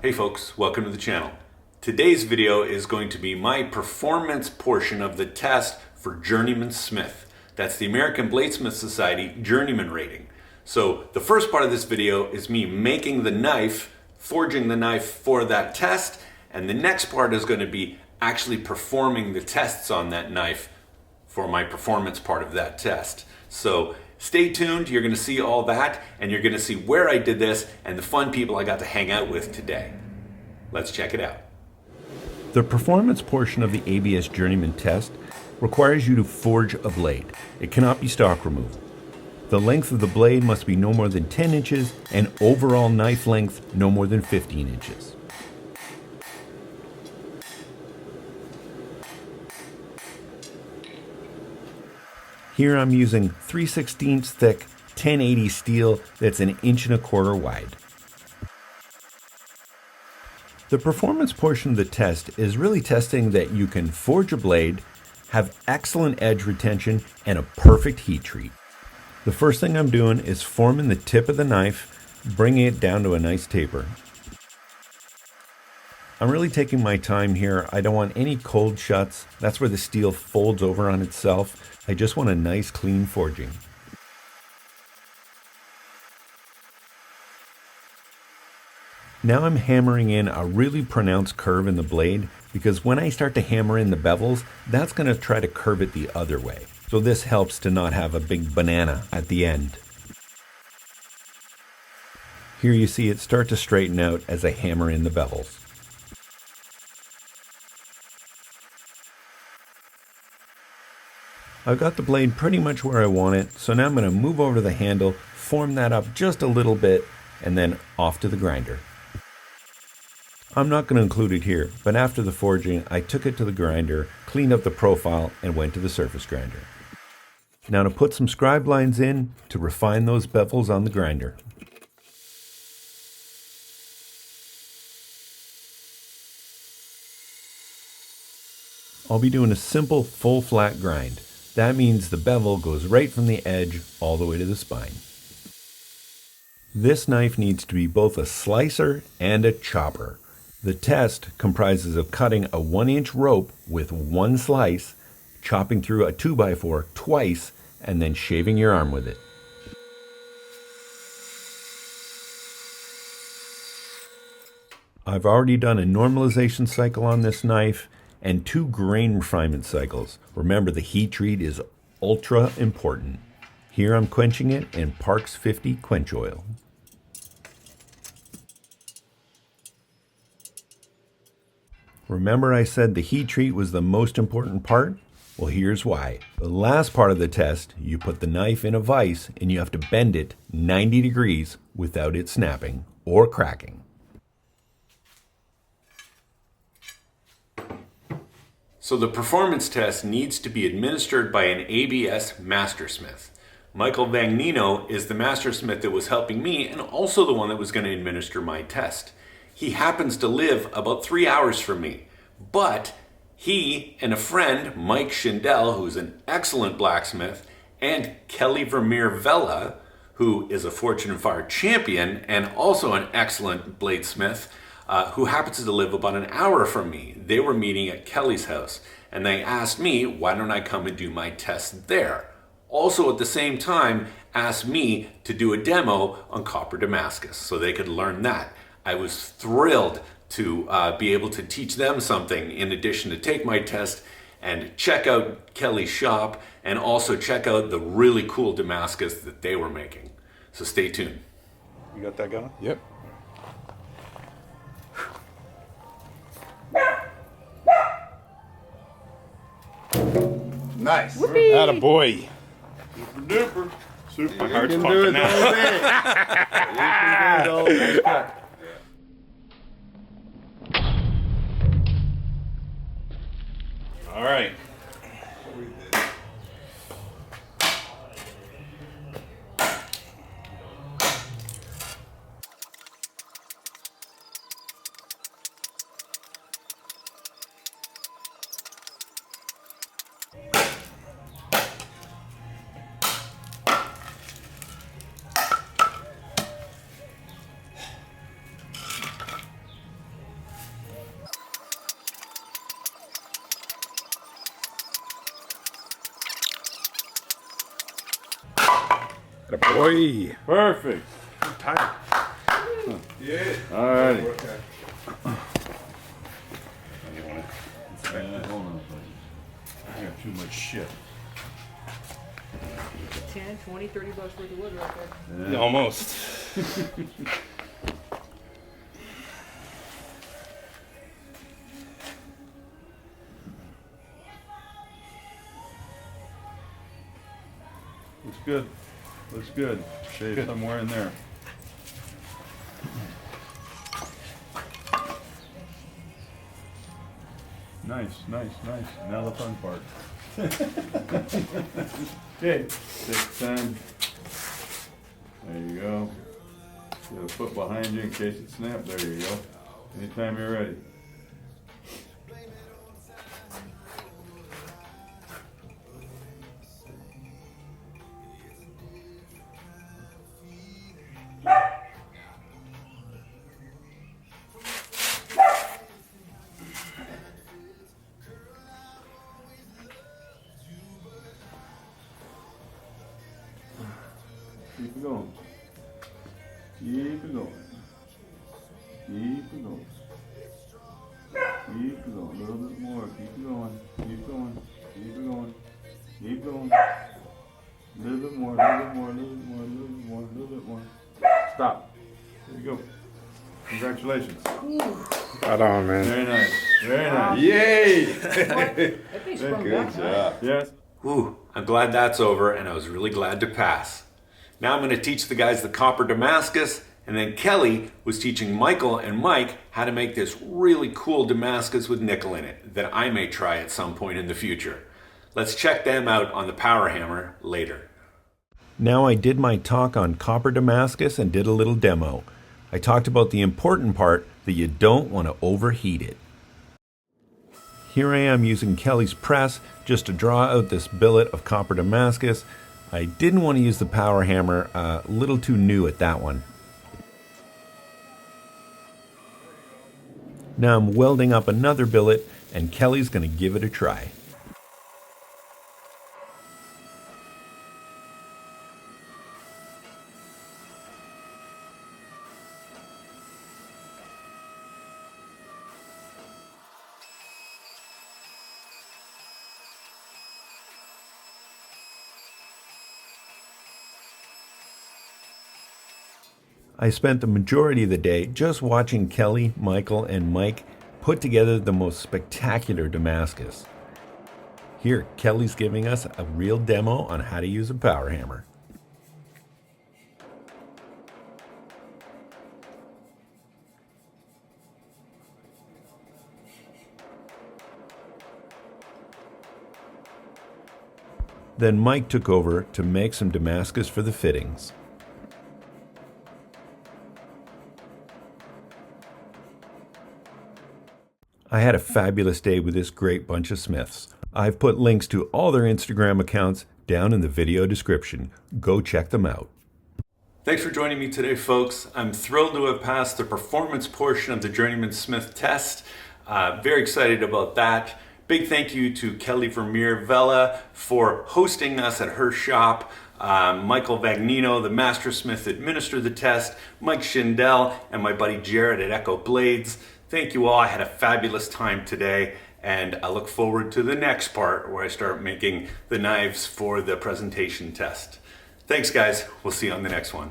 Hey folks, welcome to the channel. Today's video is going to be my performance portion of the test for Journeyman Smith. That's the American Bladesmith Society Journeyman rating. So the first part of this video is me making the knife, forging the knife for that test, and the next part is going to be actually performing the tests on that knife for my performance part of that test. So stay tuned, you're going to see all that, and you're going to see where I did this and the fun people I got to hang out with today. Let's check it out. The performance portion of the ABS Journeyman test requires you to forge a blade. It cannot be stock removed. The length of the blade must be no more than 10 inches and overall knife length no more than 15 inches. Here I'm using 3/16 thick 1080 steel that's 1.25 inches wide. The performance portion of the test is really testing that you can forge a blade, have excellent edge retention, and a perfect heat treat. The first thing I'm doing is forming the tip of the knife, bringing it down to a nice taper. I'm really taking my time here. I don't want any cold shuts. That's where the steel folds over on itself. I just want a nice clean forging. Now I'm hammering in a really pronounced curve in the blade because when I start to hammer in the bevels, that's going to try to curve it the other way. So this helps to not have a big banana at the end. Here you see it start to straighten out as I hammer in the bevels. I've got the blade pretty much where I want it, so now I'm going to move over to the handle, form that up just a little bit, and then off to the grinder. I'm not going to include it here, but after the forging, I took it to the grinder, cleaned up the profile, and went to the surface grinder. Now to put some scribe lines in to refine those bevels on the grinder. I'll be doing a simple full flat grind. That means the bevel goes right from the edge all the way to the spine. This knife needs to be both a slicer and a chopper. The test comprises of cutting a 1-inch rope with one slice, chopping through a 2x4 twice, and then shaving your arm with it. I've already done a normalization cycle on this knife and 2 grain refinement cycles. Remember, the heat treat is ultra important. Here I'm quenching it in Parks 50 quench oil. Remember I said the heat treat was the most important part? Well, here's why. The last part of the test, you put the knife in a vise and you have to bend it 90 degrees without it snapping or cracking. So the performance test needs to be administered by an ABS Mastersmith. Michael Vagnino is the Mastersmith that was helping me and also the one that was going to administer my test. He happens to live about 3 hours from me, but he and a friend, Mike Schindel, who's an excellent blacksmith, and Kelly Vermeer-vella, who is a Fortune and Fire champion and also an excellent bladesmith, who happens to live about an hour from me. They were meeting at Kelly's house, and they asked me, why don't I come and do my test there? Also at the same time, asked me to do a demo on copper Damascus, so they could learn that. I was thrilled to be able to teach them something in addition to take my test and check out Kelly's shop and also check out the really cool Damascus that they were making. So stay tuned. You got that going? Yep. Nice. Attaboy. Super duper. Super. My heart's pumping now. All right. Good boy. Perfect. Tight. Yeah. All righty. Okay. Hold on, buddy. I got too much shit. 10, 20, 30 bucks worth of wood right there. Yeah. Almost. Looks good. Looks good. Shave somewhere in there. Nice, nice, nice. Now the fun part. Okay, take time. There you go. Get a foot behind you in case it snapped. There you go. Anytime you're ready. Keep it going. Keep it going. Keep it going. Keep it going. A little bit more. Keep it going. Keep going. Keep it going. Keep going. A little bit more. A little bit more. A little bit more. A little bit more. A little bit more. Stop. There you go. Congratulations. Right on, man. Very nice. Very nice. Yay! That thing sprung back nice. Yes. Whew, I'm glad that's over, and I was really glad to pass. Now I'm going to teach the guys the copper Damascus, and then Kelly was teaching Michael and Mike how to make this really cool Damascus with nickel in it that I may try at some point in the future. Let's check them out on the power hammer later. Now I did my talk on copper Damascus and did a little demo. I talked about the important part that you don't want to overheat it. Here I am using Kelly's press just to draw out this billet of copper Damascus. I didn't want to use the power hammer, a little too new at that one. Now I'm welding up another billet, and Kelly's going to give it a try. I spent the majority of the day just watching Kelly, Michael, and Mike put together the most spectacular Damascus. Here, Kelly's giving us a real demo on how to use a power hammer. Then Mike took over to make some Damascus for the fittings. I had a fabulous day with this great bunch of Smiths. I've put links to all their Instagram accounts down in the video description. Go check them out. Thanks for joining me today, folks. I'm thrilled to have passed the performance portion of the Journeyman Smith test. Very excited about that. Big thank you to Kelly vermeer-vella for hosting us at her shop. Michael Vagnino, the Mastersmith, administered the test. Mike Schindel and my buddy Jared at Echo Blades. Thank you all. I had a fabulous time today, and I look forward to the next part where I start making the knives for the presentation test. Thanks, guys. We'll see you on the next one.